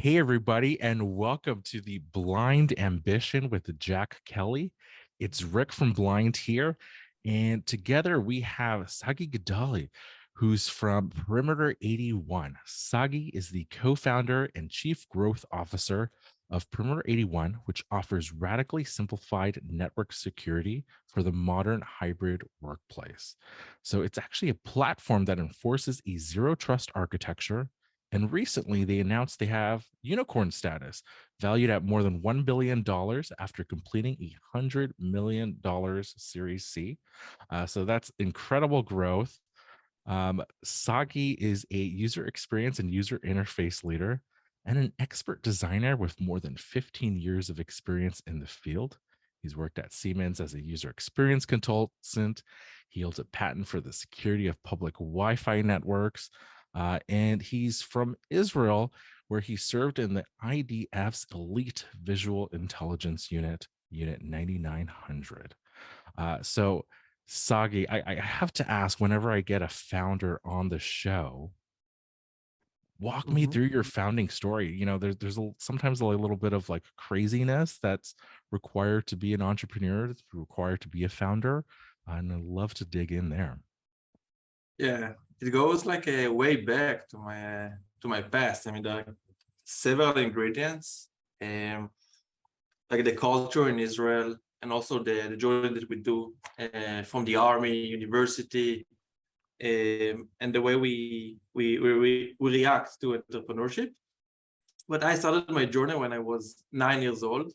Hey, everybody, and welcome to the Blind Ambition with Jack Kelly. It's Rick from Blind here, and together we have Sagi Gidali, who's from Perimeter 81. Sagi is the co founder and chief growth officer of Perimeter 81, which offers radically simplified network security for the modern hybrid workplace. So it's actually a platform that enforces a zero trust architecture, and recently, they announced they have unicorn status, valued at more than $1 billion after completing $100 million Series C. So that's incredible growth. Sagi is a user experience and user interface leader and an expert designer with more than 15 years of experience in the field. He's worked at Siemens as a user experience consultant. He holds a patent for the security of public Wi Fi networks. And he's from Israel, where he served in the IDF's Elite Visual Intelligence Unit, Unit 9900. So, Sagi, I have to ask whenever I get a founder on the show, walk me Mhm. through your founding story. There's sometimes a little bit of like craziness that's required to be an entrepreneur, that's required to be a founder. And I'd love to dig in there. Yeah, it goes like a way back to my past. I mean, there are several ingredients, um, like the culture in Israel, and also the journey that we do from the army, university, and the way we react to entrepreneurship. But I started my journey when I was 9 years old.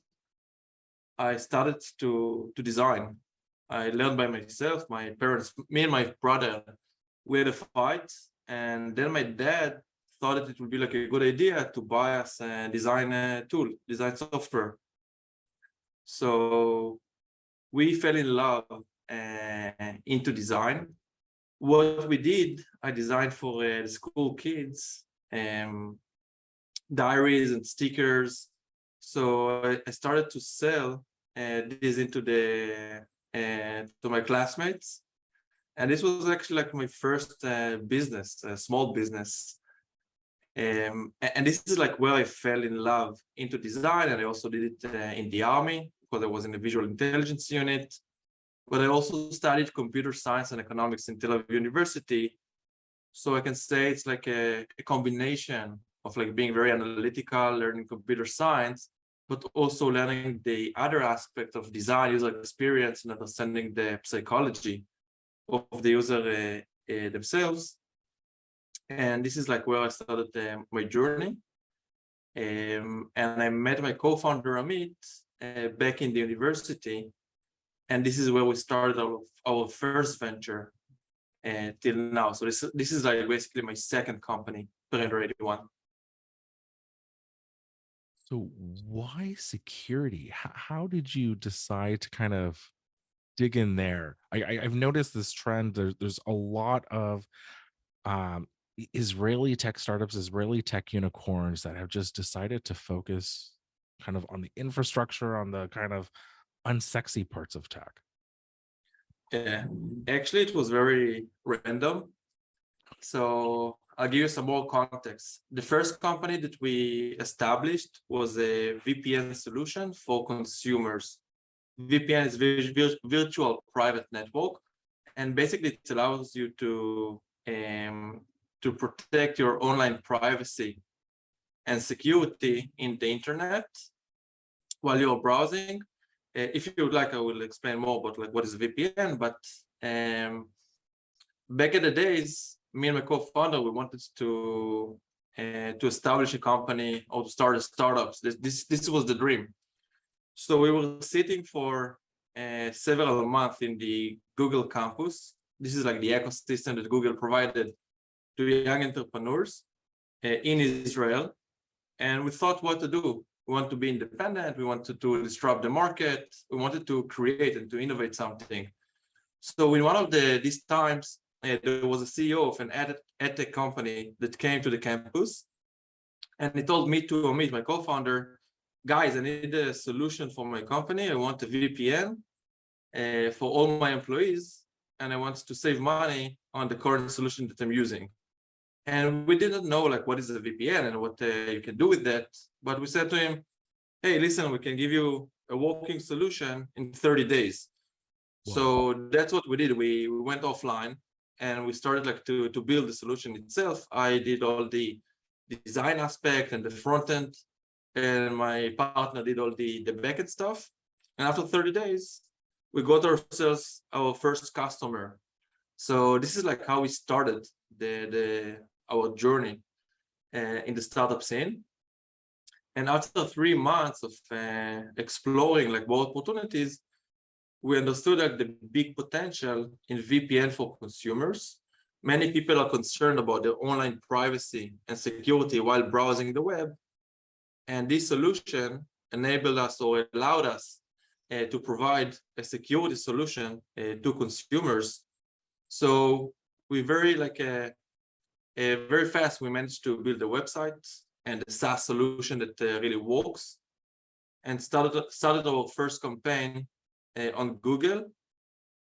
I started to design. I learned by myself. My parents, me and my brother, we had a fight, and then my dad thought that it would be like a good idea to buy us a design tool, design software. So we fell in love into design. What we did, I designed for the school kids, diaries and stickers. So I started to sell these into the to my classmates, and this was actually like my first business, a small business. And this is like where I fell in love into design, and I also did it in the army because I was in the visual intelligence unit. But I also studied computer science and economics in Tel Aviv University. So I can say it's like a combination of like being very analytical, learning computer science, but also learning the other aspect of design, user experience, and understanding the psychology of the user themselves. And this is like where I started my journey. And I met my co-founder Amit back in the university, and this is where we started our first venture till now. So this is like basically my second company, Perimeter 81. So why security? How did you decide to kind of dig in there? I've noticed this trend. There's a lot of Israeli tech startups, Israeli tech unicorns that have just decided to focus kind of on the infrastructure, on the kind of unsexy parts of tech. Yeah, actually, it was very random. So I'll give you some more context. The first company that we established was a VPN solution for consumers. VPN is virtual private network, and basically it allows you to protect your online privacy and security in the internet while you're browsing. If you would like, I will explain more about like what is VPN. But back in the days, me and my co-founder, we wanted to establish a company or to start a startups. This was the dream. So we were sitting for several months in the Google campus. This is like the ecosystem that Google provided to young entrepreneurs in Israel. And we thought what to do. We want to be independent. We wanted to disrupt the market. We wanted to create and to innovate something. So in one of these times, there was a CEO of an ad tech company that came to the campus, and he told me to meet my co-founder, guys, I need a solution for my company. I want a VPN for all my employees, and I want to save money on the current solution that I'm using. And we didn't know like what is a VPN and what you can do with that. But we said to him, hey, listen, we can give you a working solution in 30 days. Wow. So that's what we did. We went offline and we started like to build the solution itself. I did all the design aspect and the front end, and my partner did all the backend stuff. And after 30 days, we got ourselves our first customer. So this is like how we started our journey in the startup scene. And after 3 months of exploring like more opportunities, we understood like the big potential in VPN for consumers. Many people are concerned about their online privacy and security while browsing the web. And this solution enabled us or allowed us to provide a security solution to consumers. So we very fast, we managed to build a website and a SaaS solution that really works, and started our first campaign on Google.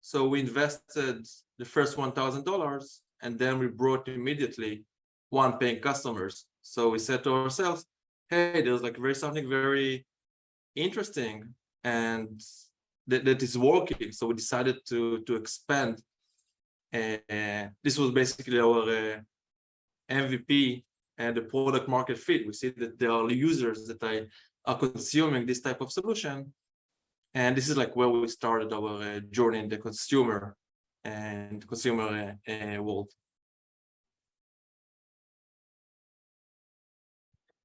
So we invested the first $1,000, and then we brought immediately 1 paying customers. So we said to ourselves, hey, there's like something very interesting and that is working. So we decided to expand. This was basically our MVP and the product market fit. We see that there are users that are consuming this type of solution. And this is like where we started our journey in the consumer world.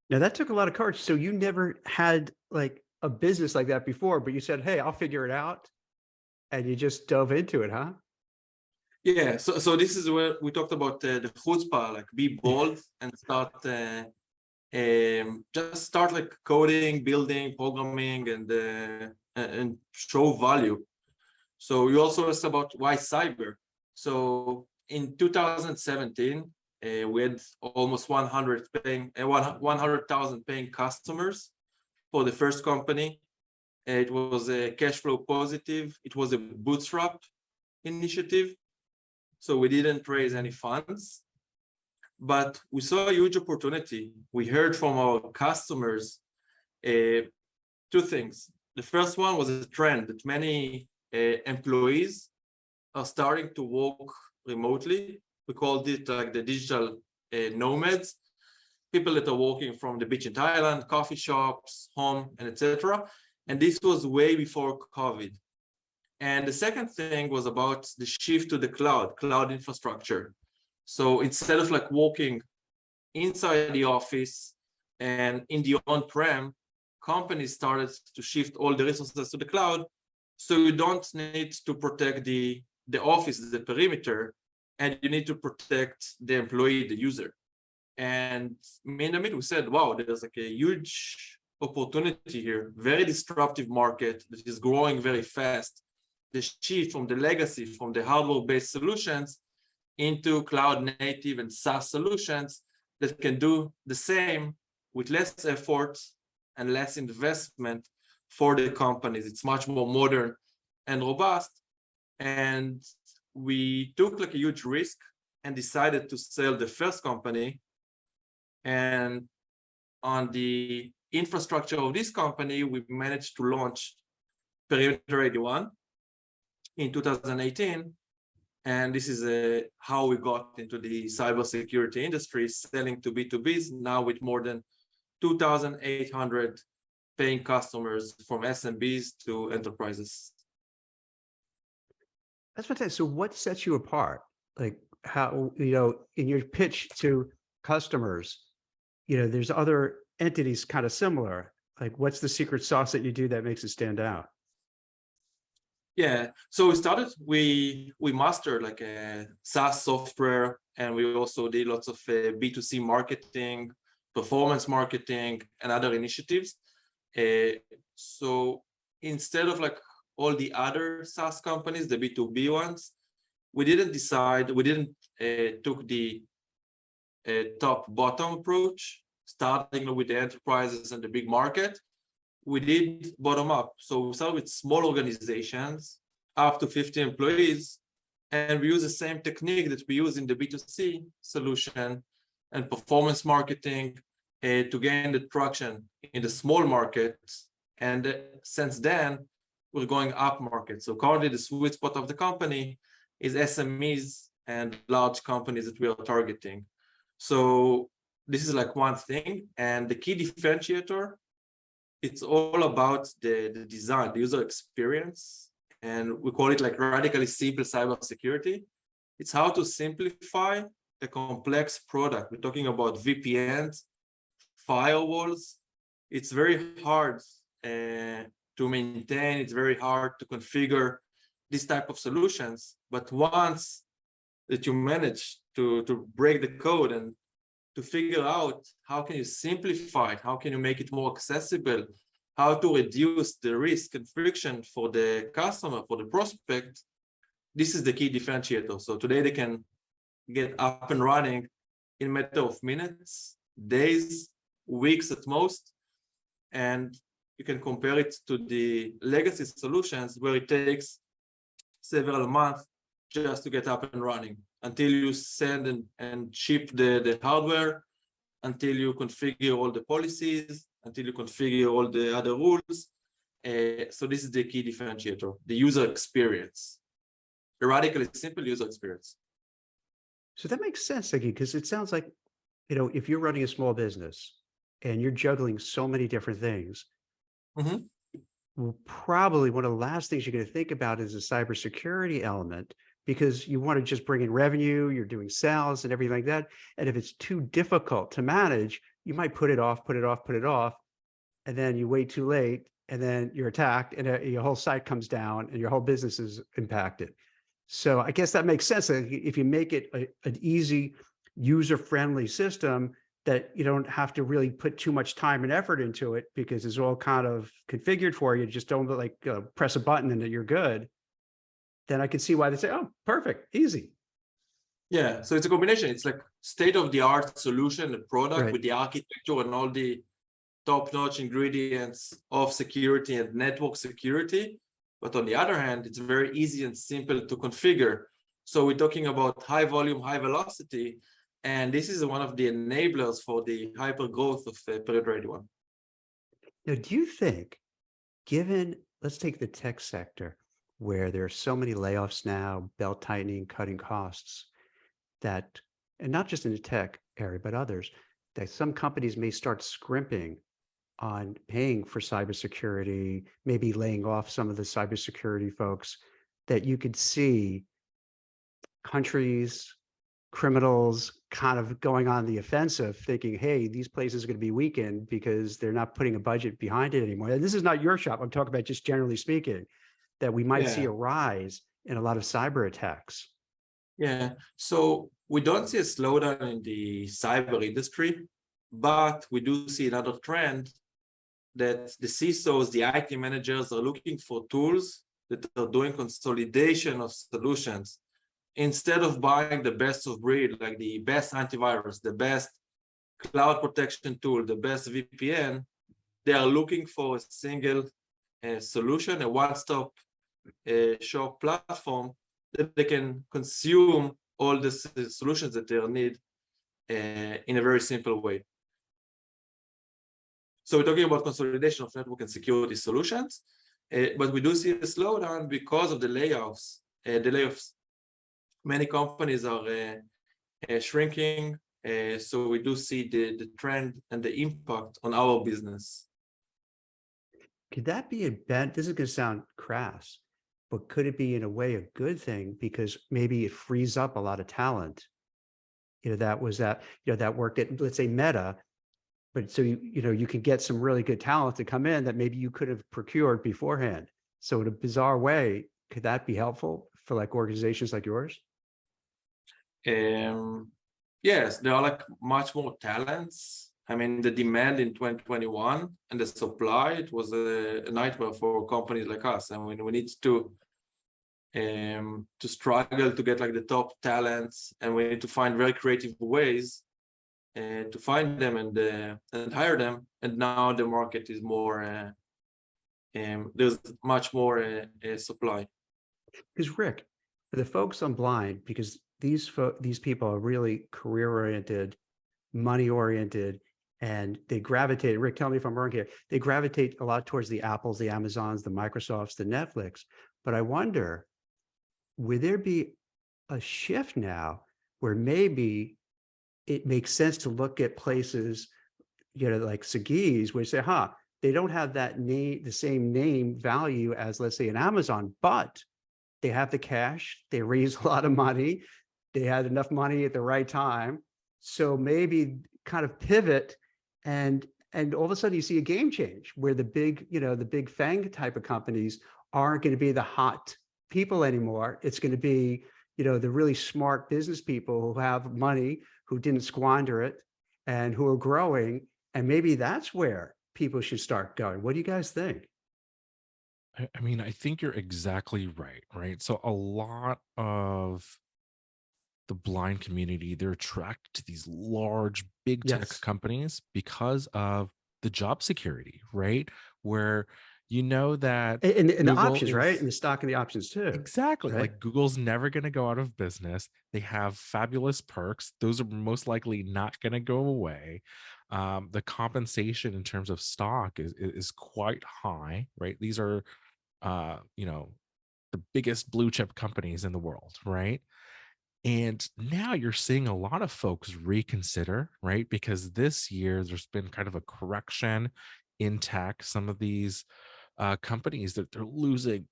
Now that took a lot of courage. So you never had like a business like that before, but you said, hey, I'll figure it out. And you just dove into it, huh? Yeah, so this is where we talked about the chutzpah, like be bold and just start like coding, building, programming, and show value. So you also asked about why cyber. So in 2017, we had almost 100,000 paying customers for the first company. It was a cash flow positive. It was a bootstrap initiative. So we didn't raise any funds, but we saw a huge opportunity. We heard from our customers 2 things. The first one was a trend that many employees are starting to work remotely. We called it like the digital nomads, people that are working from the beach in Thailand, coffee shops, home, and etc. And this was way before COVID. And the second thing was about the shift to the cloud infrastructure. So instead of like working inside the office and in the on-prem, companies started to shift all the resources to the cloud. So you don't need to protect the office, the perimeter, and you need to protect the employee, the user. And in the middle, we said, wow, there's like a huge opportunity here, very disruptive market that is growing very fast. The shift from the legacy, from the hardware-based solutions into cloud-native and SaaS solutions that can do the same with less effort and less investment for the companies. It's much more modern and robust. And we took like a huge risk and decided to sell the first company. And on the infrastructure of this company, we managed to launch Perimeter 81 in 2018. And this is how we got into the cybersecurity industry, selling to B2Bs, now with more than 2,800 paying customers from SMBs to enterprises. That's fantastic. So what sets you apart? Like how, in your pitch to customers, there's other entities kind of similar. Like what's the secret sauce that you do that makes it stand out? Yeah, so we mastered like a SaaS software, and we also did lots of B2C marketing, performance marketing, and other initiatives. So instead of like all the other SaaS companies, the B2B ones, we didn't took the top-bottom approach, starting with the enterprises and the big market. We did bottom up. So we started with small organizations, up to 50 employees, and we use the same technique that we use in the B2C solution and performance marketing to gain the traction in the small markets. And since then, we're going up market. So currently the sweet spot of the company is SMEs and large companies that we are targeting. So this is like one thing. And the key differentiator, it's all about the design, the user experience. And we call it like radically simple cybersecurity. It's how to simplify a complex product. We're talking about VPNs, firewalls. It's very hard to maintain. It's very hard to configure this type of solutions. But once that you manage to break the code and to figure out how can you simplify it, how can you make it more accessible, how to reduce the risk and friction for the customer, for the prospect, this is the key differentiator. So today they can get up and running in a matter of minutes, days, weeks at most. And you can compare it to the legacy solutions where it takes several months just to get up and running until you send and ship the hardware, until you configure all the policies, until you configure all the other rules. So this is the key differentiator, the user experience, the radically simple user experience. So that makes sense, Sagi, because it sounds like, you know, if you're running a small business and you're juggling so many different things, well, probably one of the last things you're going to think about is a cybersecurity element, because you want to just bring in revenue, you're doing sales and everything like that. And if it's too difficult to manage, you might put it off, and then you wait too late, and then you're attacked, and your whole site comes down, and your whole business is impacted. So I guess that makes sense. If you make it an easy, user-friendly system that you don't have to really put too much time and effort into it because it's all kind of configured for you, just don't like press a button and you're good, then I can see why they say, oh, perfect, easy. Yeah, so it's a combination. It's like state-of-the-art solution, the product Right. with the architecture and all the top-notch ingredients of security and network security. But on the other hand, it's very easy and simple to configure. So we're talking about high volume, high velocity, and this is one of the enablers for the hyper growth of Period Ready One. Now, do you think, given, let's take the tech sector, where there are so many layoffs now, belt tightening, cutting costs, that, and not just in the tech area, but others, that some companies may start scrimping on paying for cybersecurity, maybe laying off some of the cybersecurity folks, that you could see countries, criminals kind of going on the offensive, thinking, hey, these places are going to be weakened because they're not putting a budget behind it anymore. And this is not your shop. I'm talking about just generally speaking, that we might see a rise in a lot of cyber attacks. Yeah, so we don't see a slowdown in the cyber industry, but we do see another trend that the CISOs, the IT managers are looking for tools that are doing consolidation of solutions. Instead of buying the best of breed, like the best antivirus, the best cloud protection tool, the best VPN, they are looking for a single solution, a one-stop shop platform that they can consume all the solutions that they need in a very simple way. So we're talking about consolidation of network and security solutions, but we do see a slowdown because of the layoffs. Many companies are shrinking, so we do see the trend and the impact on our business. Could that be a bad, this is going to sound crass, but could it be in a way a good thing, because maybe it frees up a lot of talent? You know, that worked at, let's say, Meta, but so you can get some really good talent to come in that maybe you could have procured beforehand. So in a bizarre way, could that be helpful for like organizations like yours? Yes, there are like much more talents. I mean, the demand in 2021 and the supply, it was a nightmare for companies like us. And we need to struggle to get like the top talents, and we need to find very creative ways to find them and hire them. And now the market is more, there's much more supply. Because Rick, for the folks on Blind, because these people are really career oriented, money oriented, and they gravitate. Rick, tell me if I'm wrong here. They gravitate a lot towards the Apples, the Amazons, the Microsofts, the Netflix. But I wonder, would there be a shift now where maybe it makes sense to look at places, like Sagi's, where you say, huh, they don't have that name, the same name value as, let's say, an Amazon, but they have the cash, they raise a lot of money, they had enough money at the right time. So maybe kind of pivot, and all of a sudden you see a game change where the big, the big FANG type of companies aren't going to be the hot people anymore. It's going to be, the really smart business people who have money, who didn't squander it, and who are growing. And maybe that's where people should start going. What do you guys think? I mean, I think you're exactly right, right? So a lot of the blind community, they're attracted to these large, big tech Yes. companies because of the job security, right? Where you know that And the Google options, right? is And the stock and the options too, exactly right? like Google's never going to go out of business. They have fabulous perks. Those are most likely not going to go away. The compensation in terms of stock is quite high, right? These are, the biggest blue chip companies in the world, right? And now you're seeing a lot of folks reconsider, right? Because this year there's been kind of a correction in tech. Some of these companies that they're losing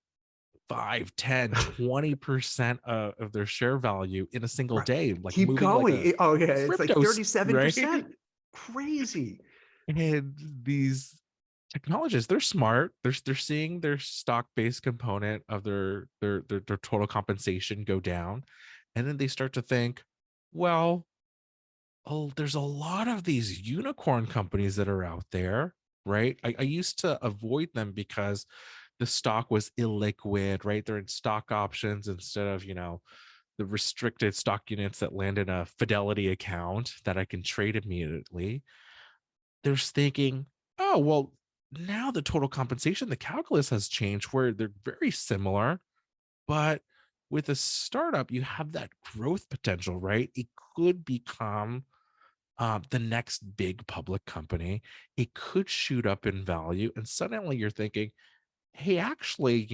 5, 10, 20% of their share value in a single Right. day, like Keep moving like going. a Oh, yeah. It's like crypto, right? 37%. Crazy. And these technologists, they're smart. They're seeing their stock-based component of their total compensation go down. And then they start to think, well, oh, there's a lot of these unicorn companies that are out there, right? I used to avoid them because the stock was illiquid, right? They're in stock options instead of, the restricted stock units that land in a Fidelity account that I can trade immediately. They're thinking, oh, well, now the total compensation, the calculus has changed where they're very similar, but with a startup, you have that growth potential, right? It could become the next big public company. It could shoot up in value. And suddenly you're thinking, hey, actually,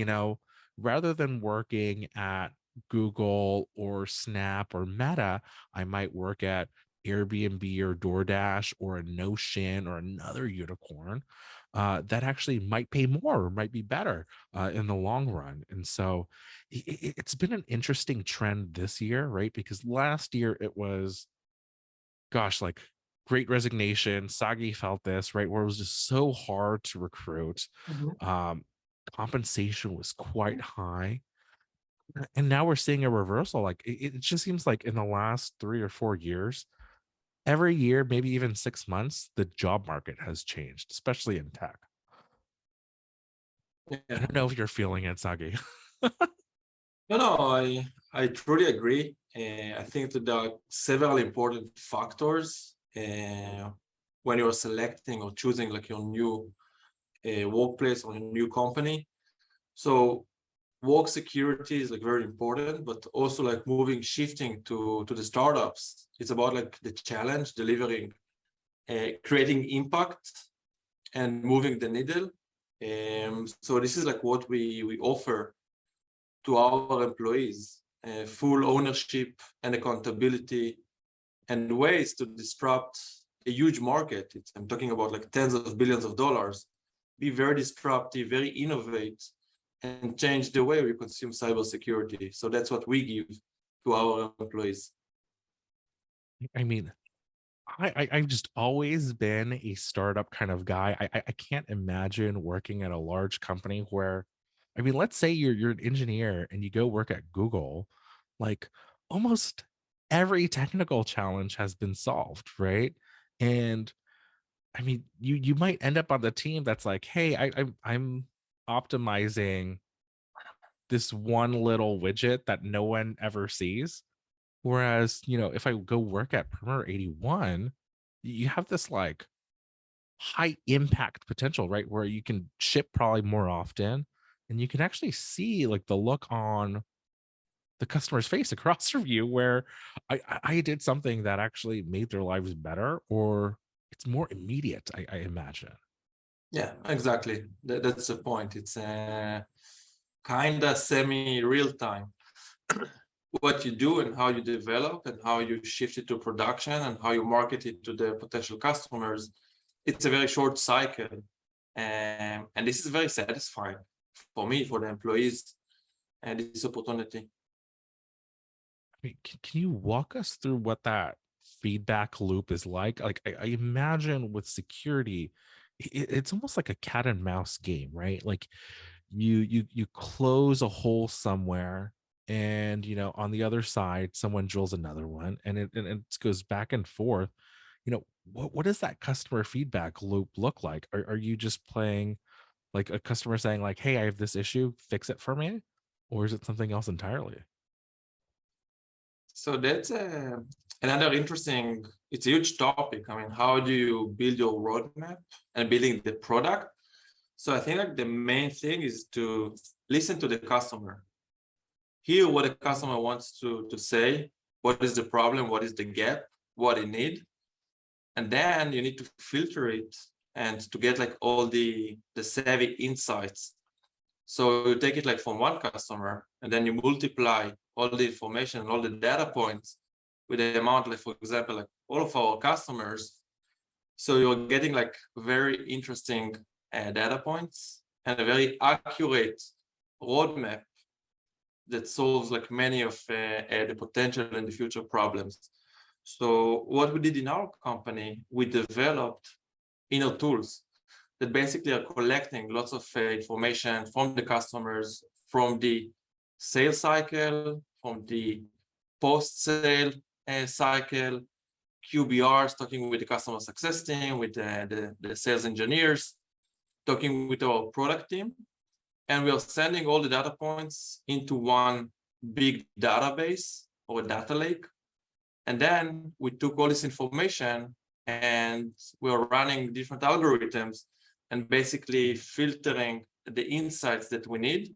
rather than working at Google or Snap or Meta, I might work at Airbnb or DoorDash or a Notion or another unicorn that actually might pay more or might be better in the long run. And so it's been an interesting trend this year, right? Because last year it was, gosh, like Great Resignation. Sagi felt this, right? Where it was just so hard to recruit. Mhm. Um, Compensation was quite high. And now we're seeing a reversal. Like it just seems like in the last 3 or 4 years, every year, maybe even 6 months, the job market has changed, especially in tech. I Yeah. don't know if you're feeling it, Sagi. No, no, I truly agree. I think that there are several important factors when you're selecting or choosing like your new workplace or a new company. So work security is like very important, but also like shifting to the startups. It's about like the challenge, delivering, creating impact, and moving the needle. So this is like what we offer to our employees: full ownership and accountability, and ways to disrupt a huge market. I'm talking about like tens of billions of dollars. Be very disruptive, very innovate, and change the way we consume cybersecurity. So that's what we give to our employees. I mean, I've just always been a startup kind of guy. I can't imagine working at a large company where, I mean, let's say you're an engineer and you go work at Google, like almost every technical challenge has been solved, right? And I mean, you might end up on the team that's like, hey, I'm optimizing this one little widget that no one ever sees. Whereas, if I go work at Perimeter 81, you have this like high impact potential, right? Where you can ship probably more often and you can actually see like the look on the customer's face across from you where I did something that actually made their lives better, or it's more immediate, I imagine. Yeah, exactly. That's the point. It's kind of semi-real time. What you do and how you develop and how you shift it to production and how you market it to the potential customers, it's a very short cycle. And this is very satisfying for me, for the employees, and this opportunity. I mean, can you walk us through what that feedback loop is like? Like, I imagine with security, it's almost like a cat and mouse game, right? Like you close a hole somewhere, and on the other side, someone drills another one, and it goes back and forth. What does that customer feedback loop look like? Are you just playing like a customer saying like, "Hey, I have this issue, fix it for me," or is it something else entirely? So that's another interesting, it's a huge topic. I mean, how do you build your roadmap and building the product? So I think like the main thing is to listen to the customer, hear what the customer wants to say, what is the problem, what is the gap, what they need, and then you need to filter it and to get like all the savvy insights. So you take it like from one customer, and then you multiply all the information and all the data points with the amount, like for example, like all of our customers. So you're getting like very interesting data points and a very accurate roadmap that solves like many of the potential and the future problems. So what we did in our company, we developed inner tools that basically are collecting lots of information from the customers, from the sales cycle, from the post-sale cycle, QBRs, talking with the customer success team, with the sales engineers, talking with our product team, and we are sending all the data points into one big database or a data lake. And then we took all this information and we are running different algorithms and basically filtering the insights that we need.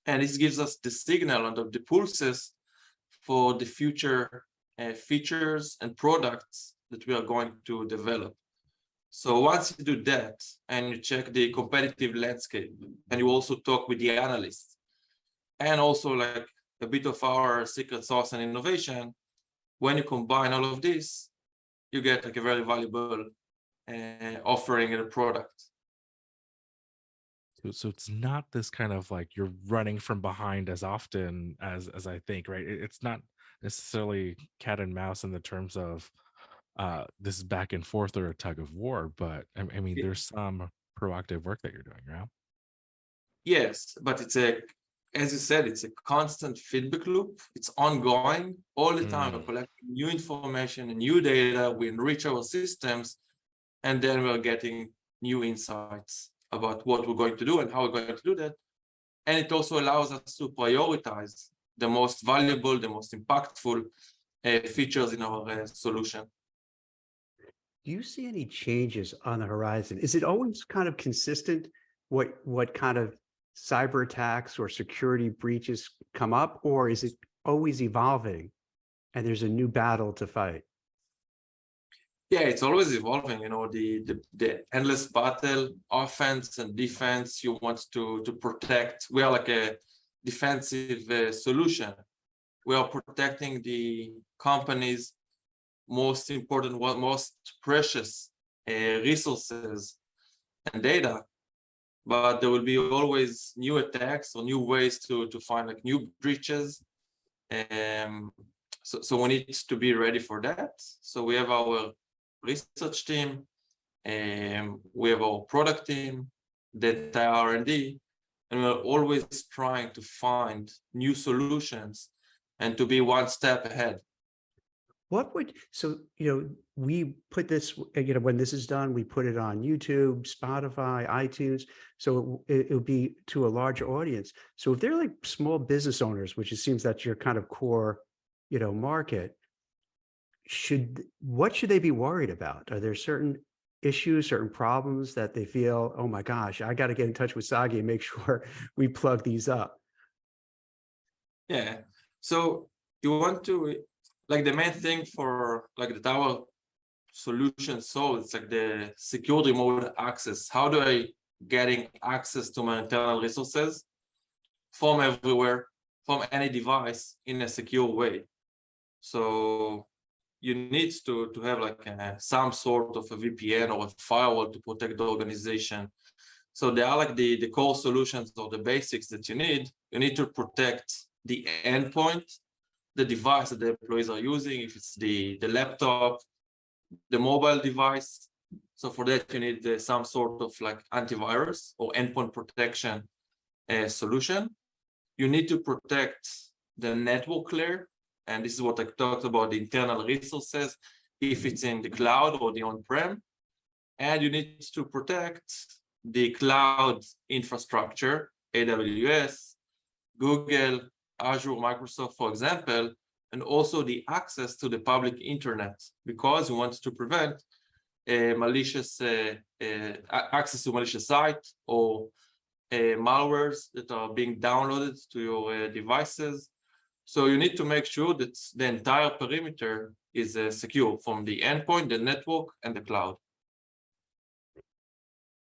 And this gives us the signal and the pulses for the future features and products that we are going to develop. So once you do that and you check the competitive landscape, and you also talk with the analysts, and also like a bit of our secret sauce and innovation, when you combine all of this, you get like a very valuable offering in a product. So it's not this kind of like you're running from behind as often as I think, right? It's not necessarily cat and mouse in the terms of this is back and forth or a tug of war, but I mean there's some proactive work that you're doing, right? Yes, but as you said, it's a constant feedback loop. It's ongoing all the time. We're Mm. collecting new information and new data. We enrich our systems, and then we're getting new insights about what we're going to do and how we're going to do that. And it also allows us to prioritize the most valuable, the most impactful features in our solution. Do you see any changes on the horizon? Is it always kind of consistent what kind of cyber attacks or security breaches come up, or is it always evolving and there's a new battle to fight? Yeah, it's always evolving, the endless battle, offense and defense. You want to protect. We are like a defensive solution. We are protecting the company's most important, most precious resources and data. But there will be always new attacks or new ways to find like new breaches. So we need to be ready for that. So we have our research team, we have our product team, data R&D, and we're always trying to find new solutions and to be one step ahead. We put this, when this is done, we put it on YouTube, Spotify, iTunes. So it'll be to a larger audience. So if they're like small business owners, which it seems that's your kind of core, market, what should they be worried about? Are there certain issues, certain problems that they feel, oh my gosh, I got to get in touch with Sagi and make sure we plug these up? Yeah. So you want to, like, the main thing for like the tower solution, so it's like the secure remote access. How do I getting access to my internal resources from everywhere, from any device in a secure way? So you need to have like some sort of a VPN or a firewall to protect the organization. So they are like the core solutions or the basics that you need. You need to protect the endpoint, the device that the employees are using, if it's the laptop, the mobile device. So for that, you need some sort of like antivirus or endpoint protection solution. You need to protect the network layer. And this is what I talked about, the internal resources, if it's in the cloud or the on-prem. And you need to protect the cloud infrastructure, AWS, Google, Azure, Microsoft, for example, and also the access to the public internet, because you want to prevent malicious access to malicious sites or malwares that are being downloaded to your devices. So you need to make sure that the entire perimeter is secure from the endpoint, the network, and the cloud.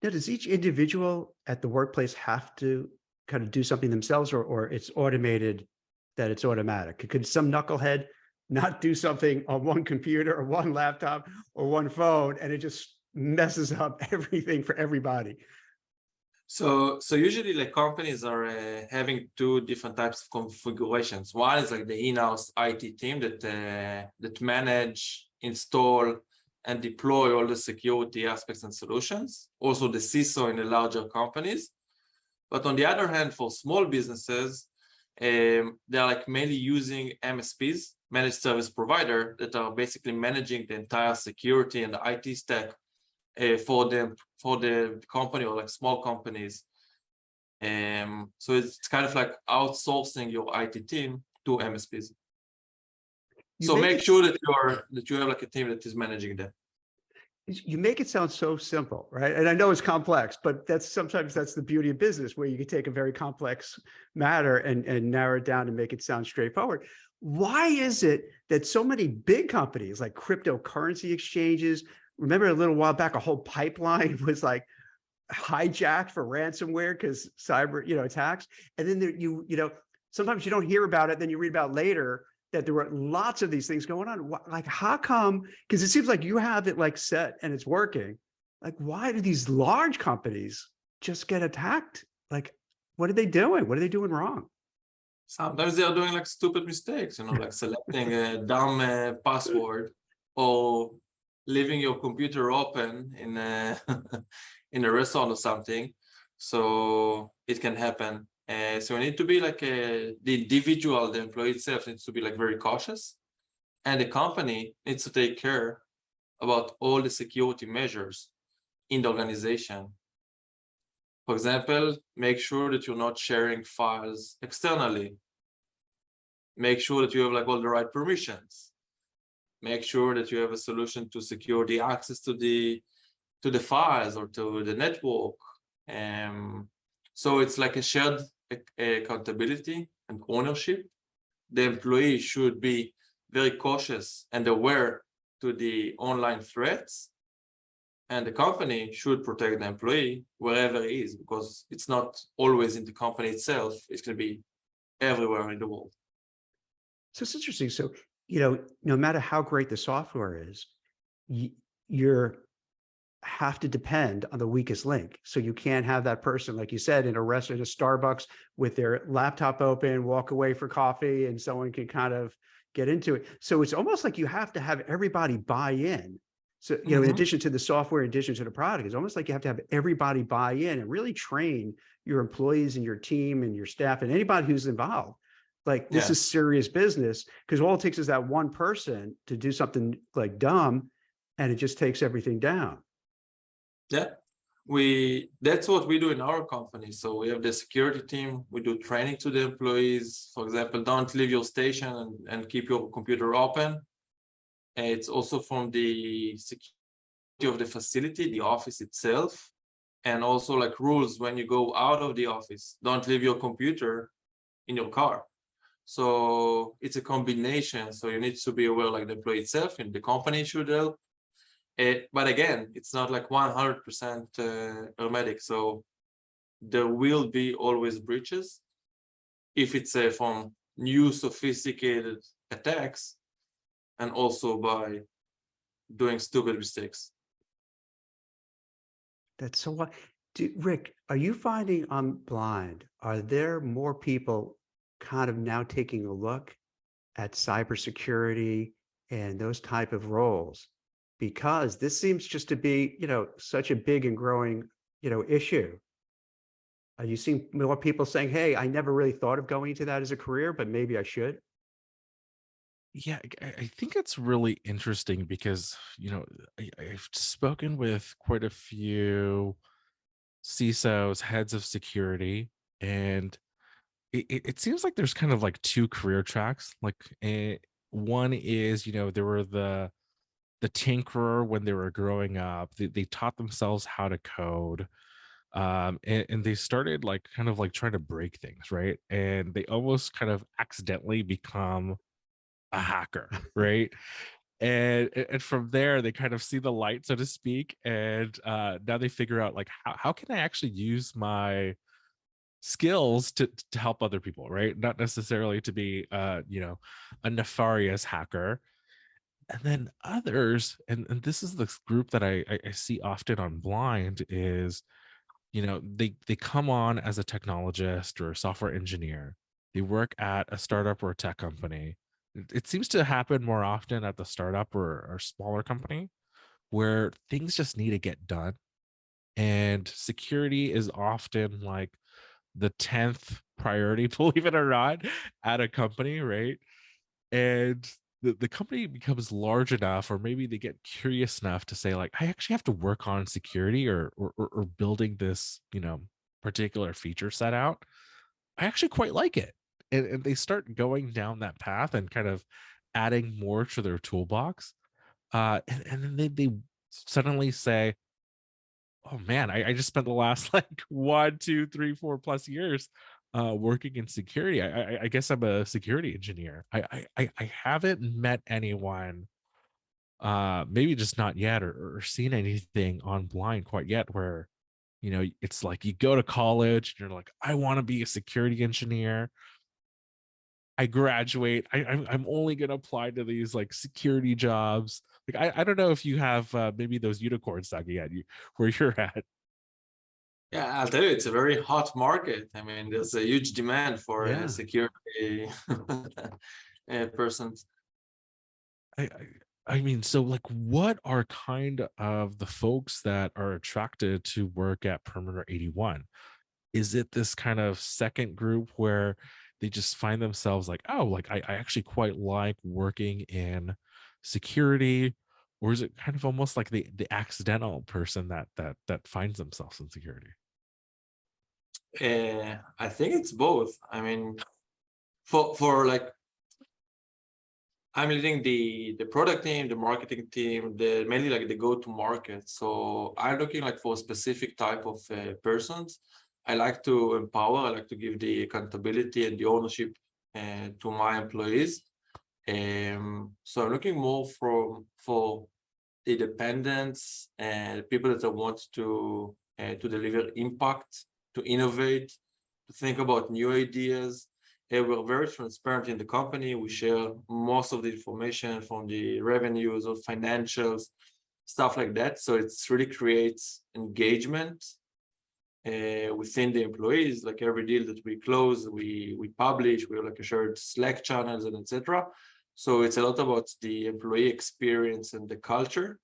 Now, does each individual at the workplace have to kind of do something themselves, or it's automated that it's automatic? Could some knucklehead not do something on one computer or one laptop or one phone, and it just messes up everything for everybody? So usually like companies are having two different types of configurations. One is like the in-house IT team that manage, install, and deploy all the security aspects and solutions. Also the CISO in the larger companies. But on the other hand, for small businesses, they're like mainly using MSPs, managed service provider, that are basically managing the entire security and the IT stack for the company, or like small companies. So it's kind of like outsourcing your IT team to MSPs. So make sure that you have like a team that is managing that. You make it sound so simple, right? And I know it's complex, but sometimes that's the beauty of business, where you can take a very complex matter and narrow it down and make it sound straightforward. Why is it that so many big companies like cryptocurrency exchanges, remember a little while back, a whole pipeline was like hijacked for ransomware because cyber, attacks. And then sometimes you don't hear about it, then you read about it later that there were lots of these things going on. Like, how come? Because it seems like you have it like set and it's working. Like, why do these large companies just get attacked? Like, what are they doing? What are they doing wrong? Sometimes they are doing like stupid mistakes, like selecting a dumb password, or leaving your computer open in a in a restaurant or something. So it can happen. So you need to be like the individual, the employee itself needs to be like very cautious, and the company needs to take care about all the security measures in the organization. For example, make sure that you're not sharing files externally. Make sure that you have like all the right permissions. Make sure that you have a solution to secure the access to the files or to the network. So it's like a shared accountability and ownership. The employee should be very cautious and aware to the online threats, and the company should protect the employee wherever he is, because it's not always in the company itself. It's going to be everywhere in the world. So it's interesting. So, no matter how great the software is, you're have to depend on the weakest link. So you can't have that person, like you said, in a restaurant, a Starbucks, with their laptop open, walk away for coffee, and someone can kind of get into it. So it's almost like you have to have everybody buy in. So, in addition to the software, in addition to the product, it's almost like you have to have everybody buy in and really train your employees and your team and your staff and anybody who's involved. Like, this is serious business, because all it takes is that one person to do something like dumb, and it just takes everything down. Yeah, that's what we do in our company. So we have the security team. We do training to the employees. For example, don't leave your station and keep your computer open. And it's also from the security of the facility, the office itself, and also like rules when you go out of the office. Don't leave your computer in your car. So it's a combination. So you need to be aware, like the employee itself and the company should help. But again, it's not like 100% hermetic. So there will be always breaches. If it's from new sophisticated attacks, and also by doing stupid mistakes. That's so what Rick, are you finding on Blind, are there more people kind of now taking a look at cybersecurity and those type of roles? Because this seems just to be, such a big and growing, issue. Are you seeing more people saying, hey, I never really thought of going into that as a career, but maybe I should? Yeah, I think it's really interesting because, I've spoken with quite a few CISOs, heads of security, and it seems like there's kind of like two career tracks. Like, one is, there were the tinkerer when they were growing up. They taught themselves how to code, and they started like kind of like trying to break things, right? And they almost kind of accidentally become a hacker, right? And from there they kind of see the light, so to speak, and now they figure out like how can I actually use my skills to help other people, right? Not necessarily to be a nefarious hacker. And then others, and this is the group that I see often on Blind, is they come on as a technologist or a software engineer. They work at a startup or a tech company. It seems to happen more often at the startup or smaller company, where things just need to get done, and security is often like the 10th priority, believe it or not, at a company, right? And the company becomes large enough, or maybe they get curious enough to say, like, I actually have to work on security or building this, particular feature set out. I actually quite like it. And they start going down that path and kind of adding more to their toolbox. And then they suddenly say, oh man, I just spent the last like 1, 2, 3, 4+ years working in security. I guess I'm a security engineer. I haven't met anyone, maybe just not yet, or seen anything on Blind quite yet, where it's like you go to college and you're like, I want to be a security engineer. I graduate. I'm only gonna apply to these like security jobs. Like I don't know if you have maybe those unicorns, Sagi, at you where you're at. Yeah, I'll tell you, it's a very hot market. I mean, there's a huge demand for Yeah. security persons. I, I mean, so like, what are kind of the folks that are attracted to work at Perimeter 81? Is it this kind of second group where they just find themselves like, oh, like I actually quite like working in security, or is it kind of almost like the accidental person that finds themselves in security? I think it's both. I mean, for like, I'm leading the product team, the marketing team, the mainly like the go to market. So I'm looking like for a specific type of persons. I like to empower. I like to give the accountability and the ownership to my employees. So I'm looking more for independence and people that want to deliver impact, to innovate, to think about new ideas. We're very transparent in the company. We share most of the information from the revenues or financials, stuff like that. So it's really creates engagement within the employees. Like every deal that we close, we publish. We have like a shared Slack channels and etc. So it's a lot about the employee experience and the culture.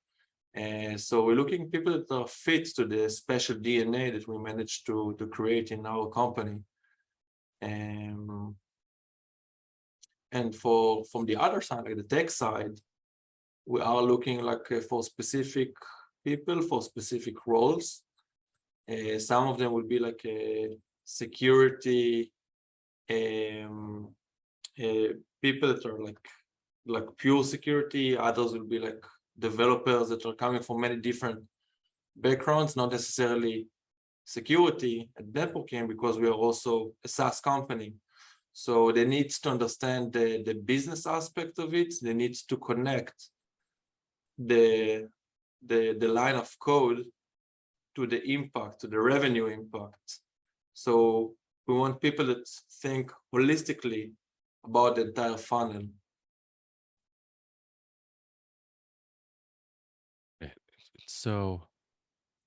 And so we're looking people that are fit to the special DNA that we managed to create in our company. And from the other side, like the tech side, we are looking like for specific people for specific roles. Some of them will be like security people that are like pure security. Others will be like developers that are coming from many different backgrounds, not necessarily security and networking, because we are also a SaaS company. So they need to understand the business aspect of it. They need to connect the line of code to the impact, to the revenue impact. So we want people that think holistically about the entire funnel. So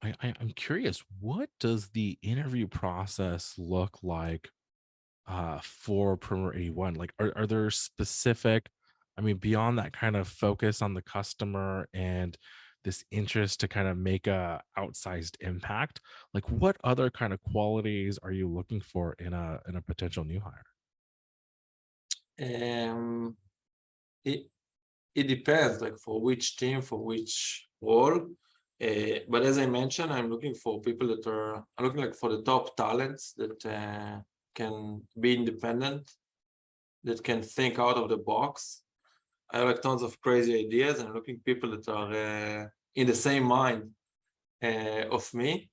I'm curious, what does the interview process look like for Perimeter 81? Like, are there specific, I mean, beyond that kind of focus on the customer and this interest to kind of make a outsized impact, like what other kind of qualities are you looking for in a potential new hire? Um, it, it depends, like for which team, for which role. But as I mentioned, I'm looking for people that I'm looking like for the top talents that can be independent, that can think out of the box. I have like tons of crazy ideas, and I'm looking people that are in the same mind of me.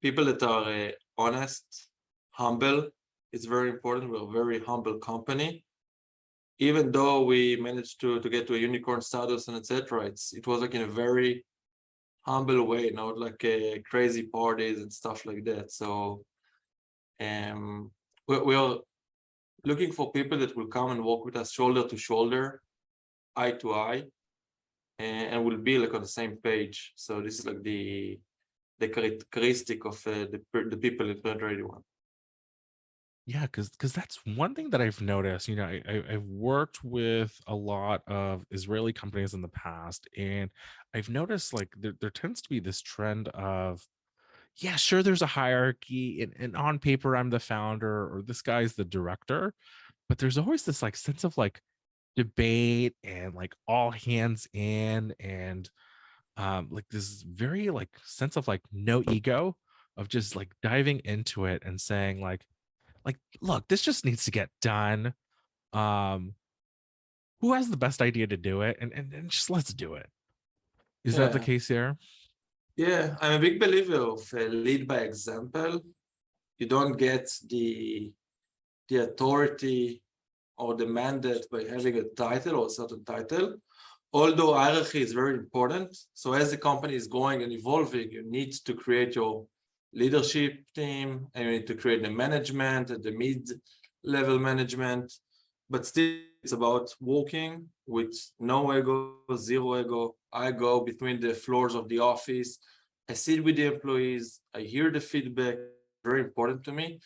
People that are honest, humble. It's very important. We're a very humble company. Even though we managed to get to a unicorn status and etc., it was like in a very humble way, not like crazy parties and stuff like that. So we are looking for people that will come and work with us shoulder to shoulder, eye to eye, and will be like on the same page. So this is like the characteristic of the people at Perimeter 81. Yeah, because that's one thing that I've noticed. You know, I've worked with a lot of Israeli companies in the past, and I've noticed like there tends to be this trend of, yeah, sure, there's a hierarchy, and on paper I'm the founder or this guy's the director, but there's always this like sense of like debate and like all hands in, and like this very like sense of like no ego, of just like diving into it and saying like, look, this just needs to get done. Um, who has the best idea to do it? And just let's do it. Is that the Yeah, case here? yeah. I'm a big believer of lead by example. You don't get the authority or the mandate by having a title or a certain title. Although hierarchy is very important. So as the company is growing and evolving, you need to create your leadership team, and you need to create the management and the mid-level management. But still, it's about working with no ego, zero ego. I go between the floors of the office. I sit with the employees. I hear the feedback. Very important to me.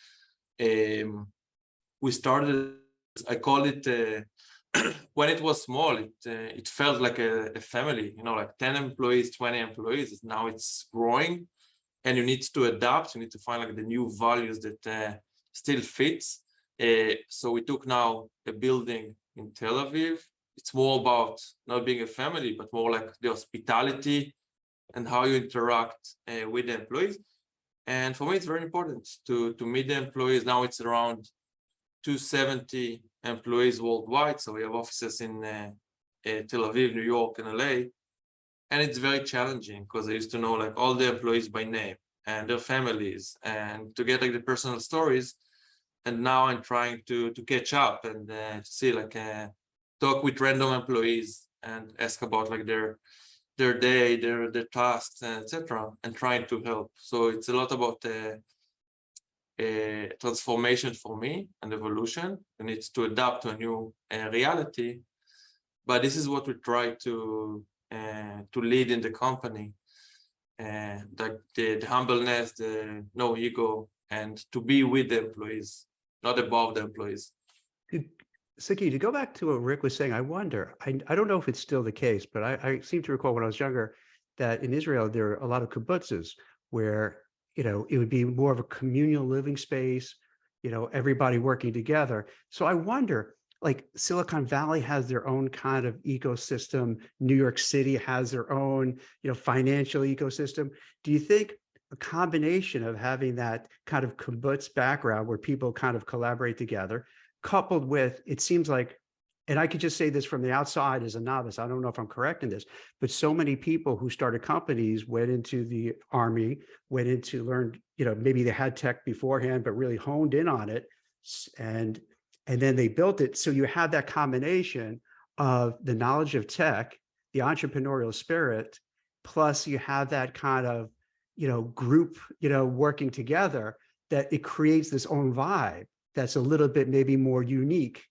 We started, I call it, when it was small, it felt like a family, you know, like 10 employees, 20 employees. Now it's growing, and you need to adapt. You need to find like the new values that still fits. So we took now a building in Tel Aviv. It's more about not being a family, but more like the hospitality and how you interact with the employees. And for me, it's very important to meet the employees. Now it's around 270 employees worldwide. So we have offices in Tel Aviv, New York, and LA. And it's very challenging because I used to know like all the employees by name and their families and to get like the personal stories. And now I'm trying to catch up and see like talk with random employees and ask about like their day, their tasks, etc., and trying to help. So it's a lot about transformation for me and evolution, and it's to adapt to a new reality. But this is what we try to lead in the company, like the humbleness, the no ego, and to be with the employees, not above the employees. Sagi, to go back to what Rick was saying, I wonder, I don't know if it's still the case, but I seem to recall when I was younger that in Israel, there are a lot of kibbutzes where, you know, it would be more of a communal living space, you know, everybody working together. So I wonder, like Silicon Valley has their own kind of ecosystem. New York City has their own, you know, financial ecosystem. Do you think a combination of having that kind of kibbutz background where people kind of collaborate together, coupled with, it seems like and I could just say this from the outside as a novice, I don't know if I'm correct in this, but so many people who started companies went into the Army, went into learned, maybe they had tech beforehand, but really honed in on it. And then they built it. So you have that combination of the knowledge of tech, the entrepreneurial spirit, plus you have that kind of, group, working together, that it creates this own vibe that's a little bit maybe more unique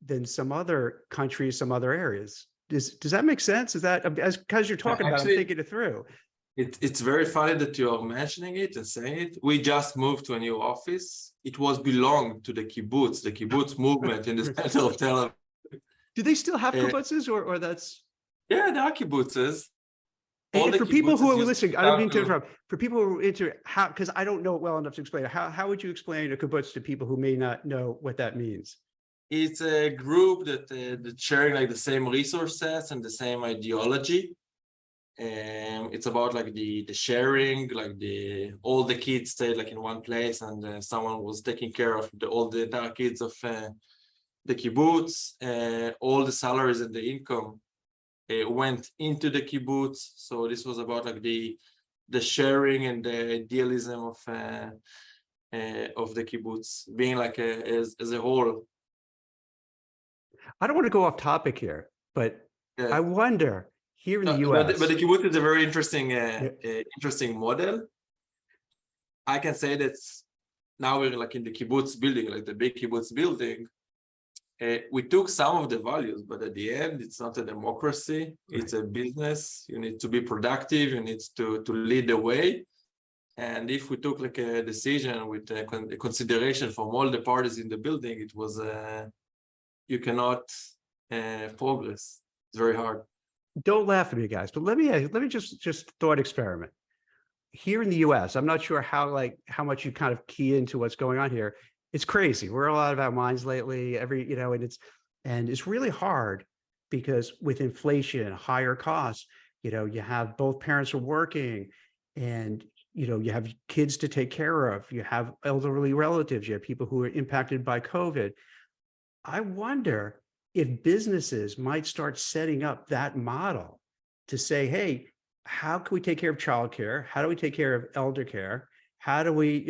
than some other countries, some other areas. Does that make sense? Is that, because you're talking about, I'm Actually, thinking it through. it's very funny that you are mentioning it and saying it. We just moved to a new office. It was belonged to the kibbutz movement in the center of Tel Aviv. Do they still have Uh, kibbutzes, or that's? Yeah, there are kibbutzes. All And the for people who kibbutzes are used listening, to I don't come mean to to. interrupt. For people who are into how, because I don't know it well enough to explain it. How would you explain a kibbutz to people who may not know what that means? It's a group that sharing like the same resources and the same ideology. It's about like the sharing, like all the kids stayed like in one place, and someone was taking care of all the entire kids of the kibbutz. All the salaries and the income went into the kibbutz. So this was about like the sharing and the idealism of the kibbutz being like as a whole. I don't want to go off topic here, but I wonder here in the But US. the kibbutz is a very interesting Yeah. interesting model. I can say that now we're like in the kibbutz building, like the big kibbutz building. We took some of the values, but at the end, it's not a democracy. It's a business. You need to be productive. You need to lead the way. And if we took like a decision with a consideration from all the parties in the building, it was you cannot progress. It's very hard. Don't laugh at me, guys, but let me just thought experiment. Here in the US, I'm not sure how much you kind of key into what's going on here. It's crazy. We're all out of our minds lately. And it's really hard because with inflation, higher costs, you have both parents are working, and you have kids to take care of, you have elderly relatives, you have people who are impacted by COVID. I wonder if businesses might start setting up that model to say, hey, how can we take care of childcare? How do we take care of elder care? How do we,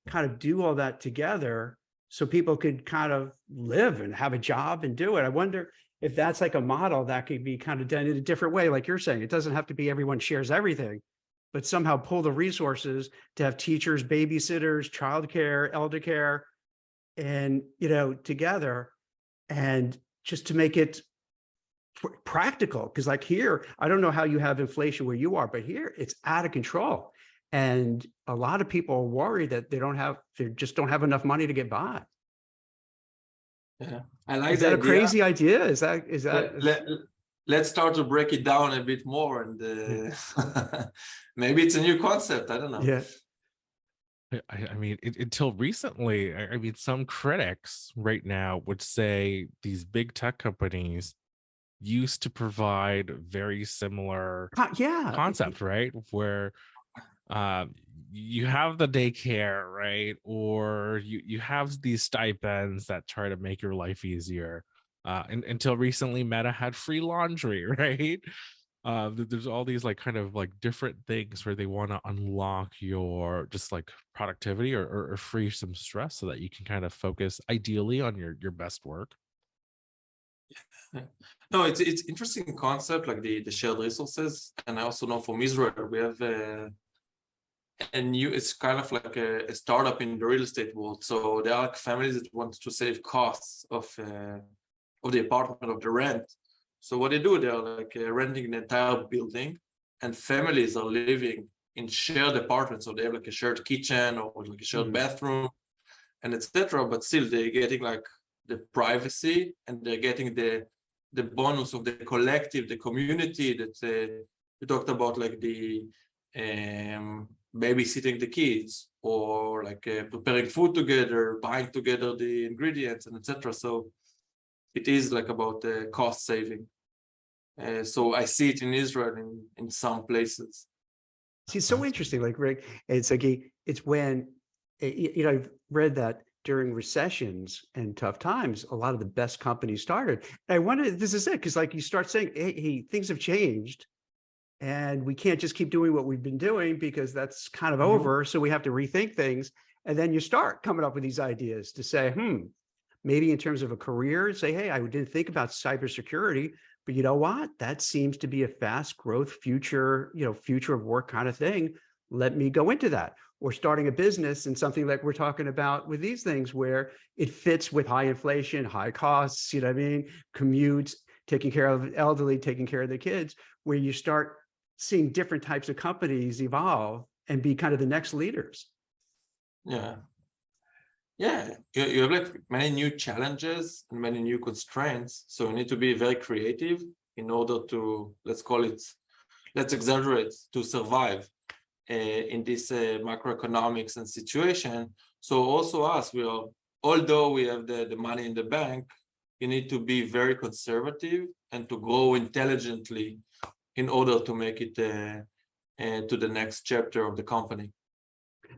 kind of do all that together so people could kind of live and have a job and do it? I wonder if that's like a model that could be kind of done in a different way. Like you're saying, it doesn't have to be everyone shares everything, but somehow pull the resources to have teachers, babysitters, childcare, elder care, and, together, and just to make it practical. Because like here, I don't know how you have inflation where you are, but here it's out of control. And a lot of people are worried that they just don't have enough money to get by. Yeah, I like Is the that a idea. crazy idea? Is that? Let's start to break it down a bit more, and maybe it's a new concept. I don't know. Yeah. I mean, until recently, I mean, some critics right now would say these big tech companies used to provide very similar Yeah. concept, right? Where you have the daycare, right? Or you have these stipends that try to make your life easier. Until recently, Meta had free laundry, right? There's all these like kind of like different things where they want to unlock your just like productivity or free some stress so that you can kind of focus ideally on your best work. No, it's interesting concept, like the shared resources. And I also know from Israel we have it's kind of like a startup in the real estate world. So there are like families that want to save costs of the apartment, of the rent. So what they do, they're like renting an entire building, and families are living in shared apartments. So they have like a shared kitchen or like a shared bathroom, and etc. But still, they're getting like the privacy, and they're getting the bonus of the collective, the community that we talked about, like the babysitting the kids, or like preparing food together, buying together the ingredients, and etc. So it is like about cost saving. So I see it in Israel in some places. See, it's so interesting. Like Rick, it's like it's when I've read that during recessions and tough times, a lot of the best companies started. And I wonder, this is it, because like you start saying, hey, things have changed and we can't just keep doing what we've been doing because that's kind of over. So we have to rethink things. And then you start coming up with these ideas to say, maybe in terms of a career, say, hey, I didn't think about cybersecurity, but you know what? That seems to be a fast growth future, future of work kind of thing. Let me go into that. Or starting a business and something like we're talking about with these things where it fits with high inflation, high costs, you know what I mean? Commutes, taking care of elderly, taking care of the kids, where you start seeing different types of companies evolve and be kind of the next leaders. Yeah. Yeah, you have like many new challenges and many new constraints. So you need to be very creative in order to, let's exaggerate, to survive in this macroeconomics and situation. So also us, although we have the money in the bank, you need to be very conservative and to grow intelligently in order to make it to the next chapter of the company.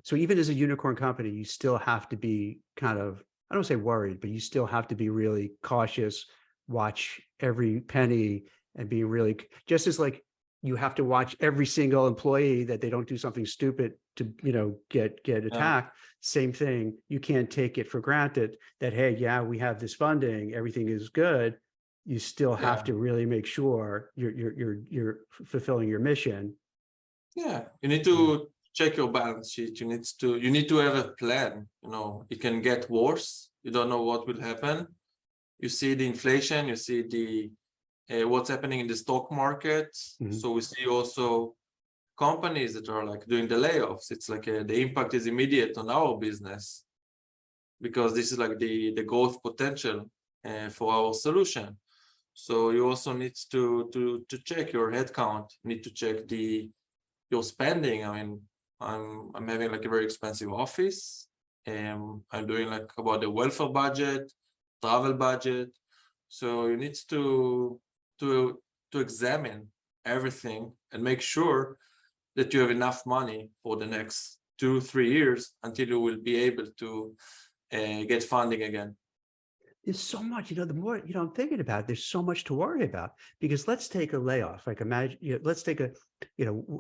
So even as a unicorn company, you still have to be kind of, I don't say worried, but you still have to be really cautious, watch every penny and be really, just as like you have to watch every single employee that they don't do something stupid to, get attacked. Same thing. You can't take it for granted that, hey, yeah, we have this funding, everything is good. You still have to really make sure you're fulfilling your mission. Yeah, you need to check your balance sheet. You need to have a plan. It can get worse. You don't know what will happen. You see the inflation, you see the what's happening in the stock market. So we see also companies that are like doing the layoffs. It's like the impact is immediate on our business because this is like the growth potential for our solution. So you also need to check your headcount. You need to check your spending. I mean, I'm having like a very expensive office. I'm doing like about the welfare budget, travel budget. So you need to examine everything and make sure that you have enough money for the next 2-3 years until you will be able to get funding again. There's so much, the more, I'm thinking about it, there's so much to worry about because let's take a layoff. Like imagine, let's take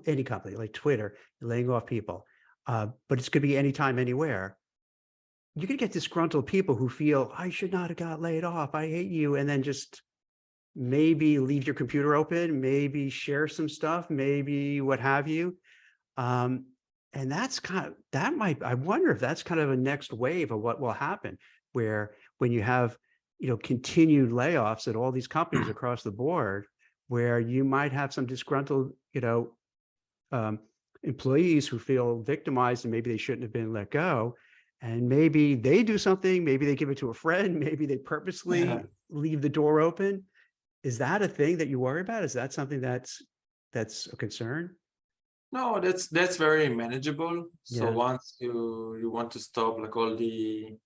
any company like Twitter, laying off people, but it's going to be anytime, anywhere. You could get disgruntled people who feel I should not have got laid off. I hate you. And then just maybe leave your computer open, maybe share some stuff, maybe what have you. And that's I wonder if that's kind of a next wave of what will happen, where when you have, continued layoffs at all these companies across the board, where you might have some disgruntled, employees who feel victimized and maybe they shouldn't have been let go. And maybe they do something, maybe they give it to a friend, maybe they purposely leave the door open. Is that a thing that you worry about? Is that something that's a concern? No, that's very manageable. So Yeah. once you want to stop like all the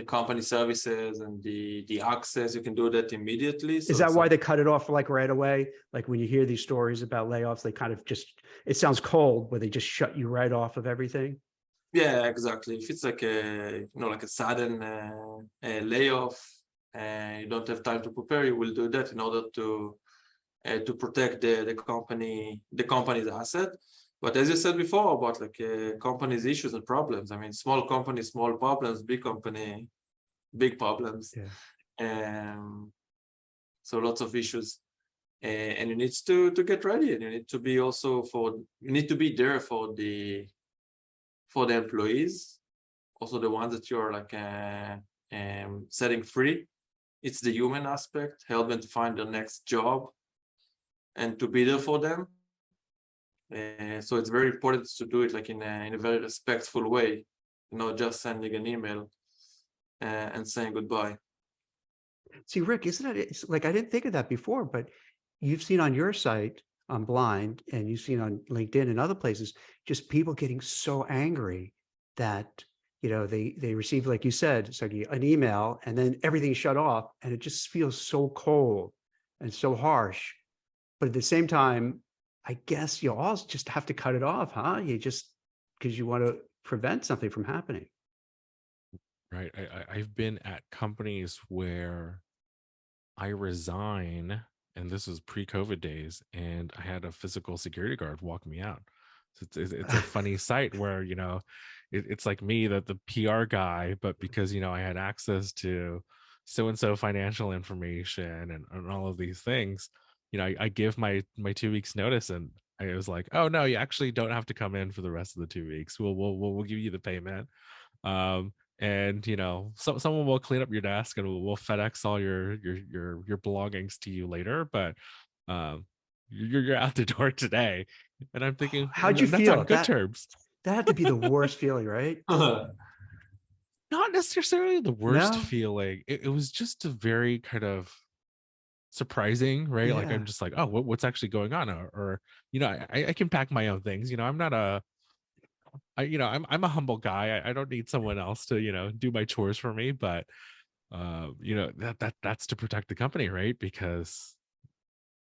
company services and the access, you can do that immediately. So Is that why they cut it off like right away? Like when you hear these stories about layoffs, they kind of it sounds cold, where they just shut you right off of everything. Yeah, exactly. If it's like like a sudden layoff and you don't have time to prepare, you will do that in order to protect the company's asset. But as you said before about like companies' issues and problems, I mean, small company, small problems, big company, big problems. Yeah. So lots of issues, and you need to get ready, and you need to be there for the employees, also the ones that you're like setting free. It's the human aspect, help them to find their next job and to be there for them. So it's very important to do it like in a very respectful way, not just sending an email and saying goodbye. See, Rick, it's like, I didn't think of that before, but you've seen on your site on Blind and you've seen on LinkedIn and other places, just people getting so angry that, they receive, like you said, Sagi, an email and then everything's shut off and it just feels so cold and so harsh. But at the same time, I guess you all just have to cut it off, huh? You just, because you want to prevent something from happening. right? I've been at companies where I resign, and this was pre-COVID days, and I had a physical security guard walk me out. So it's a funny sight where, it's like me, that the PR guy, but because, I had access to so and so financial information and all of these things, I give my 2 weeks notice, and I was like, oh no, you actually don't have to come in for the rest of the 2 weeks. We'll give you the payment. And someone will clean up your desk, and we'll FedEx all your belongings to you later, but um you're out the door today. And I'm thinking, How'd you that's on feel? good That terms. that had to be the worst feeling, right? Not necessarily the worst No? feeling. It was just a very kind of surprising, right? Like, I'm Yeah. just like, oh, what's actually going on? Or I can pack my own things. I'm not a I'm a humble guy. I don't need someone else to, do my chores for me, but that's to protect the company, right? Because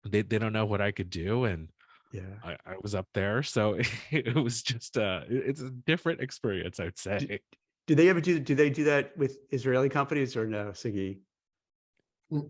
they don't know what I could do, and Yeah. I was up there, so it was just it's a different experience, I'd Do, say. do they do that with Israeli companies or no, Sagi?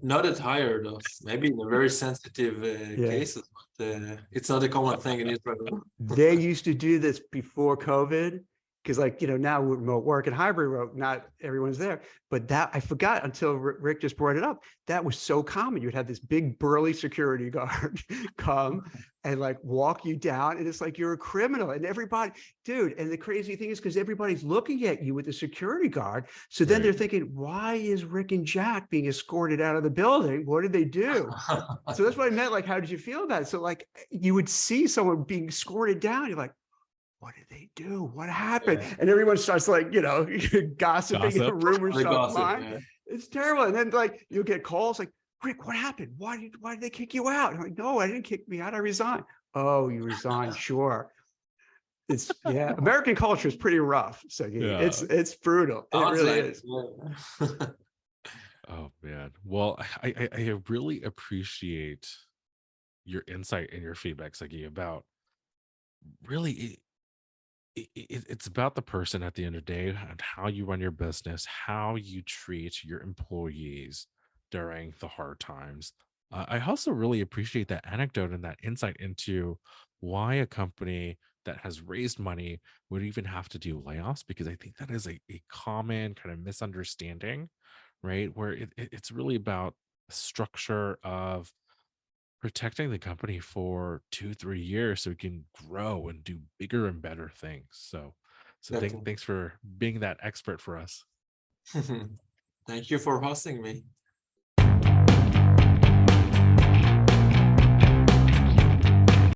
Not as hired of, maybe in a very sensitive Yeah. cases, but it's not a common thing in Israel. They used to do this before COVID because, like, now with remote work and hybrid work, not everyone's there. But that I forgot until Rick just brought it up. That was so common. You'd have this big burly security guard come and like walk you down, and it's like you're a criminal, and everybody, dude. And the crazy thing is because everybody's looking at you with the security guard, so then they're Right. thinking, why is Rick and Jack being escorted out of the building? What did they do? So that's what I meant. Like, how did you feel about it? So, like, you would see someone being escorted down. You're like, what did they do? What happened? Yeah, And everyone starts like, gossiping and Gossip. rumors the start gossip. flying. Yeah. It's terrible. And then like you'll get calls like, Rick, what happened? Why did they kick you out? And I'm like, no, I didn't kick me out. I resigned. Oh, you resigned. Sure. It's yeah. American culture is pretty rough. So Yeah. it's brutal. It Sounds really like is. yeah. Oh man. Well, I really appreciate your insight and your feedback, Sagi, about really it's about the person at the end of the day, and how you run your business, how you treat your employees during the hard times. I also really appreciate that anecdote and that insight into why a company that has raised money would even have to do layoffs, because I think that is a common kind of misunderstanding, right? Where it's really about structure of protecting the company for 2 3 years so we can grow and do bigger and better things. So Definitely. thanks for being that expert for us. Thank you for hosting me.